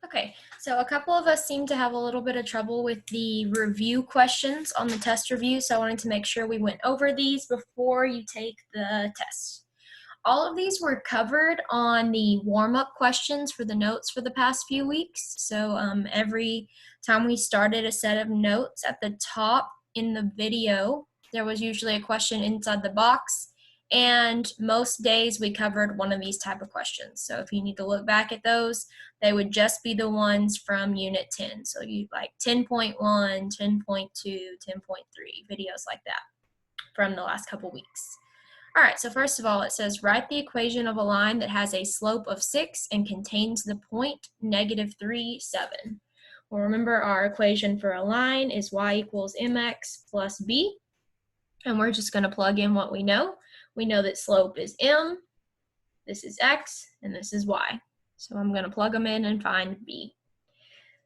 Okay, so a couple of us seem to have a little bit of trouble with the review questions on the test review, so I wanted to make sure we went over these before you take the test. All of these were covered on the warm-up questions for the notes for the past few weeks. So every time we started a set of notes at the top in the video, there was usually a question inside the box. And most days we covered one of these type of questions. So if you need to look back at those, they would just be the ones from Unit 10. So you like 10.1, 10.2, 10.3, videos like that from the last couple weeks. All right, so first of all, it says write the equation of a line that has a slope of 6 and contains the point -3, 7. Well, remember our equation for a line is y equals mx plus b, and we're just going to plug in what we know. We know that slope is m, this is x, and this is y. So I'm going to plug them in and find b.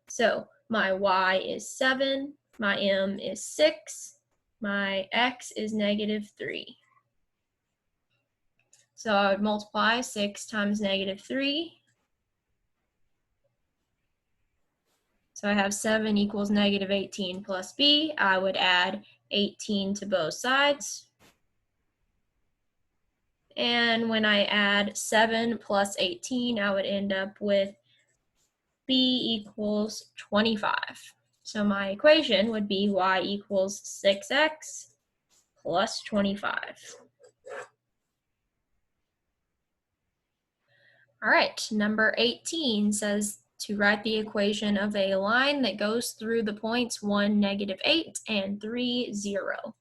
So my y is 7, my m is 6, my x is -3. So I would multiply 6 times -3. So I have 7 equals -18 plus b. I would add 18 to both sides. And when I add 7 plus 18, I would end up with b equals 25. So my equation would be y equals 6x plus 25. All right, number 18 says to write the equation of a line that goes through the points 1, -8, and 3, 0.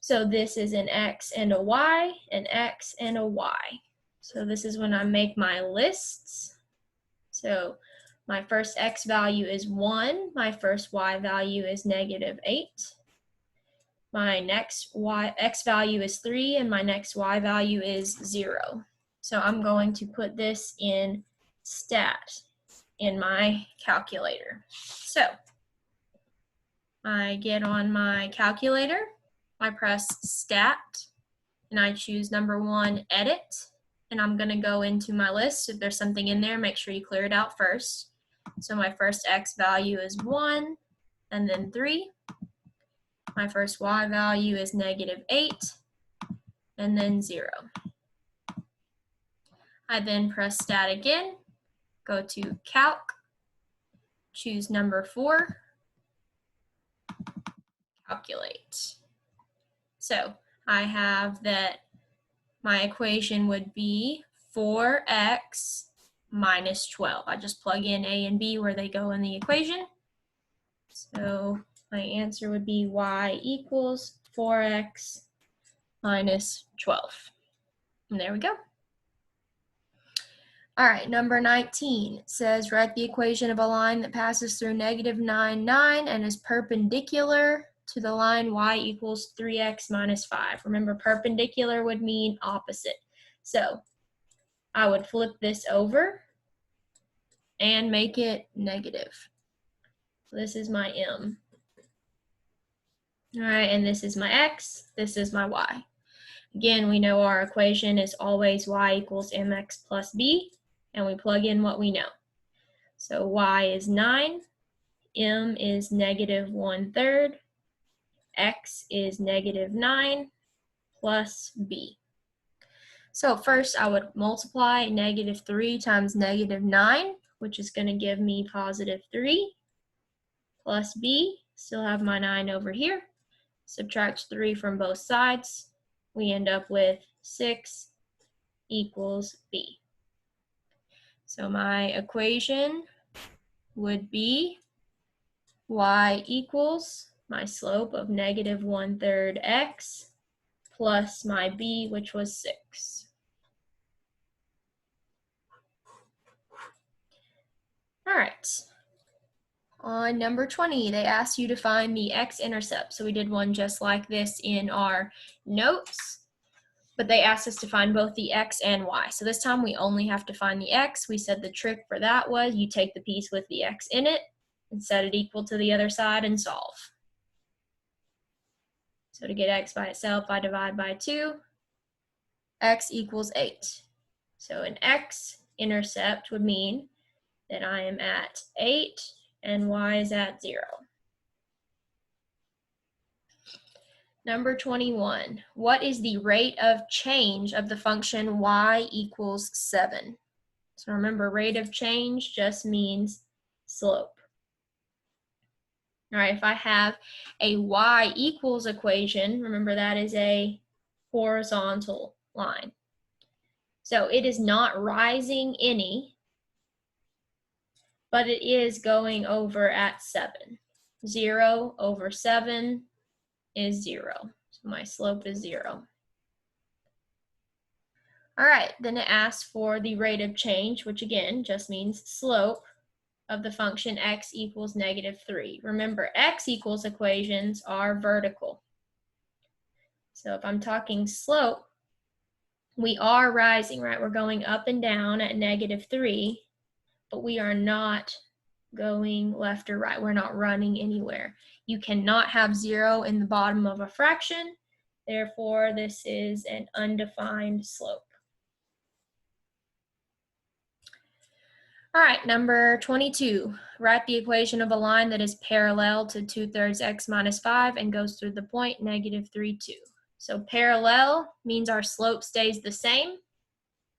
So this is an x and a y, an x and a y. So this is when I make my lists. So my first x value is 1, my first y value is -8. My next x value is 3, and my next y value is 0. So I'm going to put this in stat in my calculator. So I get on my calculator, I press stat, and I choose number 1, edit, and I'm going to go into my list. If there's something in there, make sure you clear it out first. So my first x value is 1, and then 3. My first y value is -8, and then 0. I then press stat again, go to calc, choose number 4, calculate. So I have that my equation would be 4x minus 12. I just plug in a and b where they go in the equation. So my answer would be y equals 4x minus 12. And there we go. All right, number 19 says write the equation of a line that passes through -9, 9 and is perpendicular to the line y equals 3x minus 5. Remember, perpendicular would mean opposite. So I would flip this over and make it negative. This is my m. All right, and this is my x, this is my y. Again, we know our equation is always y equals mx plus b, and we plug in what we know. So y is 9, m is -1/3, x is -9 plus b. So first I would multiply -3 times -9, which is going to give me +3, plus b, still have my 9 over here, subtract 3 from both sides, we end up with 6 equals b. So my equation would be y equals my slope of -1/3 x plus my b, which was 6. All right. On number 20, they asked you to find the x-intercept. So we did one just like this in our notes, but they asked us to find both the x and y. So this time we only have to find the x. We said the trick for that was you take the piece with the x in it and set it equal to the other side and solve. So to get x by itself, I divide by 2. X equals 8. So an x-intercept would mean then I am at 8, and y is at 0. Number 21, what is the rate of change of the function y equals 7? So remember, rate of change just means slope. All right, if I have a y equals equation, remember that is a horizontal line. So it is not rising any, but it is going over at 7. 0 over 7 is 0. So my slope is 0. All right, then it asks for the rate of change, which again just means slope of the function x equals -3. Remember, x equals equations are vertical. So if I'm talking slope, we are rising, right? We're going up and down at -3, but we are not going left or right. We're not running anywhere. You cannot have 0 in the bottom of a fraction. Therefore, this is an undefined slope. All right, number 22. Write the equation of a line that is parallel to 2/3 x minus 5 and goes through the point -3, 2. So parallel means our slope stays the same.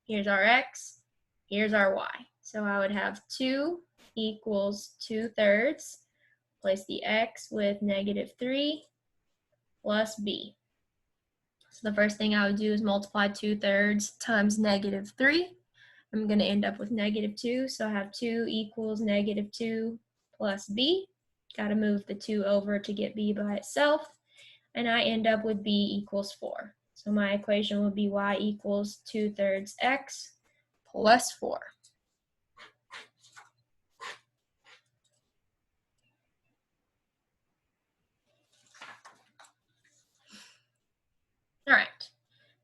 Here's our x, here's our y. So I would have 2 equals 2/3. Place the x with -3 plus b. So the first thing I would do is multiply 2/3 times -3. I'm going to end up with -2, so I have 2 equals -2 plus b. Got to move the 2 over to get b by itself, and I end up with b equals 4. So my equation would be y equals 2/3 x plus 4. All right,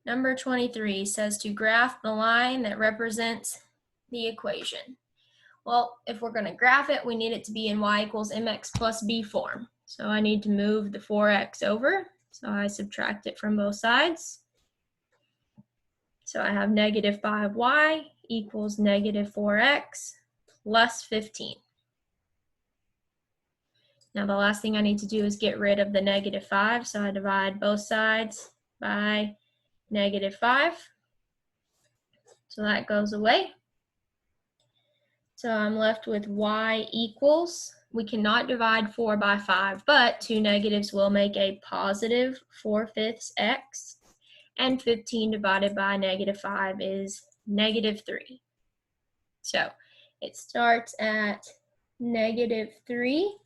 number 23 says to graph the line that represents the equation. Well, if we're going to graph it, we need it to be in y equals mx plus b form. So I need to move the 4x over. So I subtract it from both sides. So I have -5y equals -4x plus 15. Now the last thing I need to do is get rid of the -5. So I divide both sides by -5. So that goes away. So I'm left with y equals, we cannot divide 4 by 5, but 2 negatives will make a positive 4/5 x, and 15 divided by -5 is -3. So it starts at -3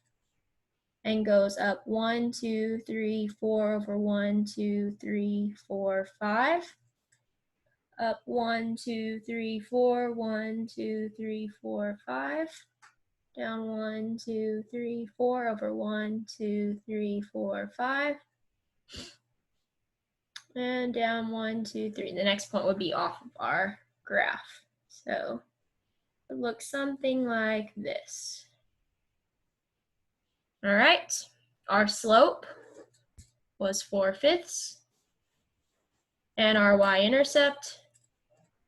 and goes up 1, 2, 3, 4 over 1, 2, 3, 4, 5. Up 1, 2, 3, 4, 1, 2, 3, 4, 5. Down 1, 2, 3, 4 over 1, 2, 3, 4, 5. And down 1, 2, 3. The next point would be off of our graph. So it looks something like this. All right, our slope was 4/5, and our y-intercept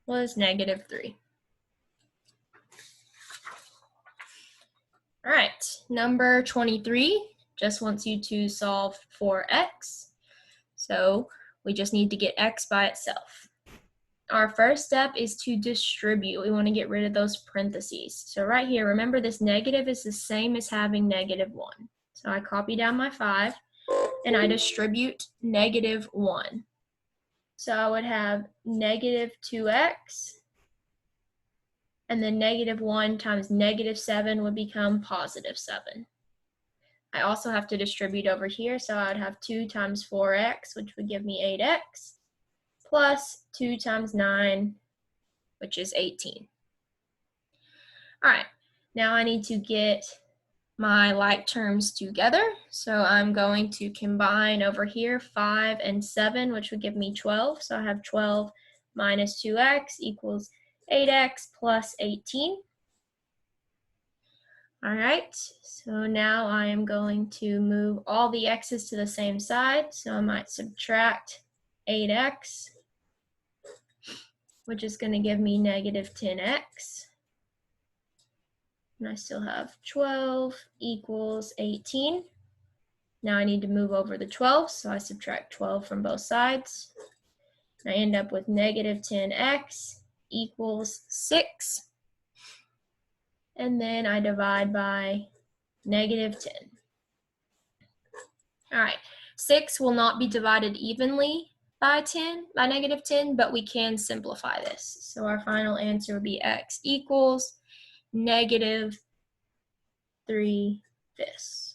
was -3. All right, number 23 just wants you to solve for x. So we just need to get x by itself. Our first step is to distribute. We want to get rid of those parentheses. So right here, remember this negative is the same as having -1. So I copy down my 5 and I distribute -1. So I would have -2x, and then -1 times -7 would become +7. I also have to distribute over here, so I would have 2 times 4x, which would give me 8x, plus 2 times 9, which is 18. All right, now I need to get my like terms together. So I'm going to combine over here 5 and 7, which would give me 12. So I have 12 minus 2x equals 8x plus 18. All right, so now I am going to move all the x's to the same side. So I might subtract 8x, which is going to give me -10x. And I still have 12 equals 18. Now I need to move over the 12, so I subtract 12 from both sides. I end up with negative 10x equals 6. And then I divide by negative 10. All right, 6 will not be divided evenly by negative 10, but we can simplify this. So our final answer would be x equals negative 3/5.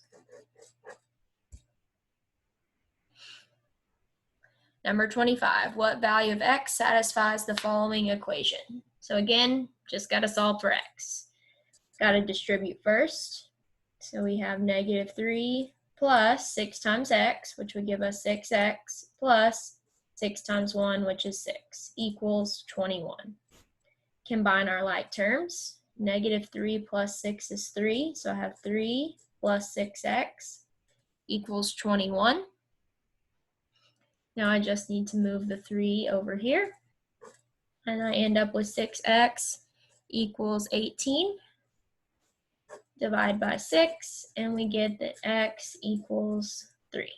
Number 25, what value of x satisfies the following equation? So again, just got to solve for x. Got to distribute first. So we have negative 3 plus 6 times x, which would give us 6x, plus 6 times 1, which is 6, equals 21. Combine our like terms. Negative 3 plus 6 is 3, so I have 3 plus 6x equals 21. Now I just need to move the 3 over here, and I end up with 6x equals 18. Divide by 6, and we get that x equals 3.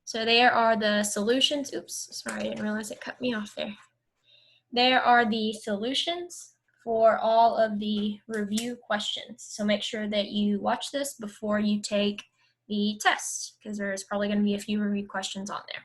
So there are the solutions. Oops, sorry, I didn't realize it cut me off there. There are the solutions for all of the review questions. So make sure that you watch this before you take the test, because there's probably going to be a few review questions on there.